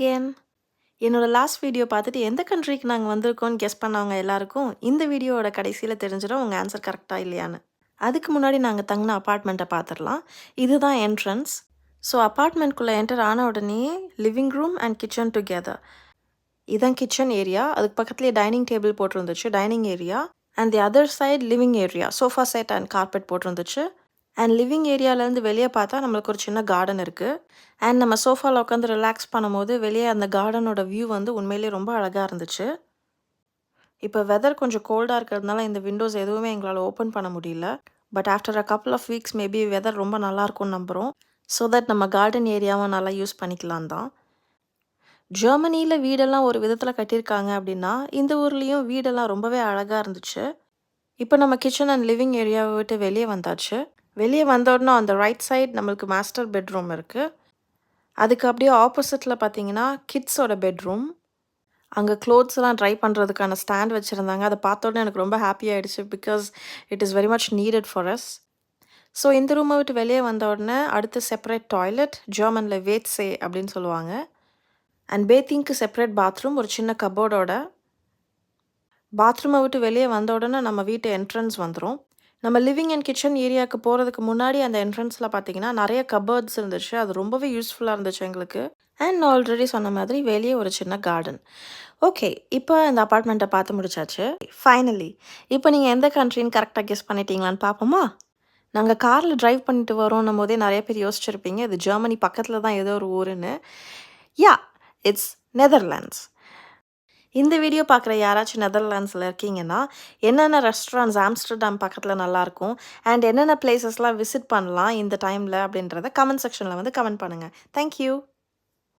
Again என்னோட last video பார்த்துட்டு எந்த கண்ட்ரிக்கு நாங்கள் வந்திருக்கோம்னு கெஸ் பண்ணவங்க எல்லாருக்கும் இந்த வீடியோவோட கடைசியில் தெரிஞ்சிடும் உங்கள் ஆன்சர் கரெக்டாக இல்லையான்னு. அதுக்கு முன்னாடி நாங்கள் தங்கின அப்பார்ட்மெண்ட்டை பார்த்துடலாம். இதுதான் என்ட்ரன்ஸ். ஸோ அப்பார்ட்மெண்ட்குள்ளே என்டர் ஆன உடனே living room and kitchen together. இதான் கிச்சன் ஏரியா. அதுக்கு பக்கத்துலேயே டைனிங் டேபிள் போட்டிருந்துச்சு, dining area. And the other side living area, sofa set and carpet போட்டிருந்துச்சு. அண்ட் லிவிங் ஏரியாவிலேருந்து வெளியே பார்த்தா நம்மளுக்கு ஒரு சின்ன கார்டன் இருக்குது. அண்ட் நம்ம சோஃபாவில் உட்காந்து ரிலாக்ஸ் பண்ணும்போது வெளியே அந்த கார்டனோட வியூ வந்து உண்மையிலேயே ரொம்ப அழகாக இருந்துச்சு. இப்போ வெதர் கொஞ்சம் கோல்டாக இருக்கிறதுனால இந்த விண்டோஸ் எதுவுமே எங்களால் ஓப்பன் பண்ண முடியல. But after a couple of weeks maybe weather ரொம்ப நல்லாயிருக்கும்னு நம்புகிறோம். ஸோ தட் நம்ம கார்டன் ஏரியாவும் நல்லா யூஸ் பண்ணிக்கலாம் தான். ஜெர்மனியில் வீடெல்லாம் ஒரு விதத்தில் கட்டியிருக்காங்க அப்படின்னா இந்த ஊர்லேயும் வீடெல்லாம் ரொம்பவே அழகாக இருந்துச்சு. இப்போ நம்ம கிச்சன் அண்ட் லிவிங் ஏரியாவை விட்டு வெளியே வந்தாச்சு. வெளியே வந்தோடனே அந்த ரைட் சைட் நம்மளுக்கு மாஸ்டர் பெட்ரூம் இருக்குது. அதுக்கு அப்படியே ஆப்போசிட்டில் பார்த்தீங்கன்னா கிட்ஸோட பெட்ரூம். அங்கே க்ளோத்ஸ்லாம் ட்ரை பண்ணுறதுக்கான ஸ்டாண்ட் வச்சுருந்தாங்க. அதை பார்த்தோன்னே எனக்கு ரொம்ப ஹாப்பி ஆகிடுச்சு. Because it is very much needed for us. So இந்த ரூமை விட்டு வெளியே வந்த உடனே அடுத்து செப்பரேட் டாய்லெட், ஜெர்மனில் வேட்ஸே அப்படின்னு சொல்லுவாங்க. அண்ட் பேத்திங்க்கு செப்பரேட் பாத்ரூம், ஒரு சின்ன கபோர்டோட. பாத்ரூமை விட்டு வெளியே வந்த உடனே நம்ம வீட்டு என்ட்ரன்ஸ் வந்துடும். நம்ம லிவிங் அண்ட் கிச்சன் ஏரியாவுக்கு போகிறதுக்கு முன்னாடி அந்த என்ட்ரன்ஸில் பார்த்தீங்கன்னா நிறைய கபர்ட்ஸ் இருந்துச்சு. அது ரொம்பவே யூஸ்ஃபுல்லாக இருந்துச்சு எங்களுக்கு. அண்ட் ஆல்ரெடி சொன்ன மாதிரி வெளியே ஒரு சின்ன கார்டன். ஓகே, இப்போ இந்த அப்பார்ட்மெண்ட்டை பார்த்து முடிச்சாச்சு. ஃபைனலி இப்போ நீங்கள் எந்த கண்ட்ரின்னு கரெக்டாக கெஸ் பண்ணிட்டீங்களான்னு பார்ப்போமா? நாங்கள் காரில் ட்ரைவ் பண்ணிட்டு வரோன்னும் போதே நிறைய பேர் யோசிச்சிருப்பீங்க இது ஜெர்மனி பக்கத்தில் தான் ஏதோ ஒரு ஊருன்னு. யா, இட்ஸ் நெதர்லாண்ட்ஸ். இந்த வீடியோ பார்க்குற யாராச்சும் நெதர்லாண்ட்ஸில் இருக்கீங்கன்னா என்னென்ன ரெஸ்டாரண்ட்ஸ் ஆம்ஸ்டர்டாம் பக்கத்தில் நல்லாயிருக்கும் அண்ட் என்னென்ன பிளேசஸ்லாம் விசிட் பண்ணலாம் இந்த டைமில் அப்படின்றத கமெண்ட் செக்ஷனில் வந்து கமெண்ட் பண்ணுங்கள். தேங்க்யூ.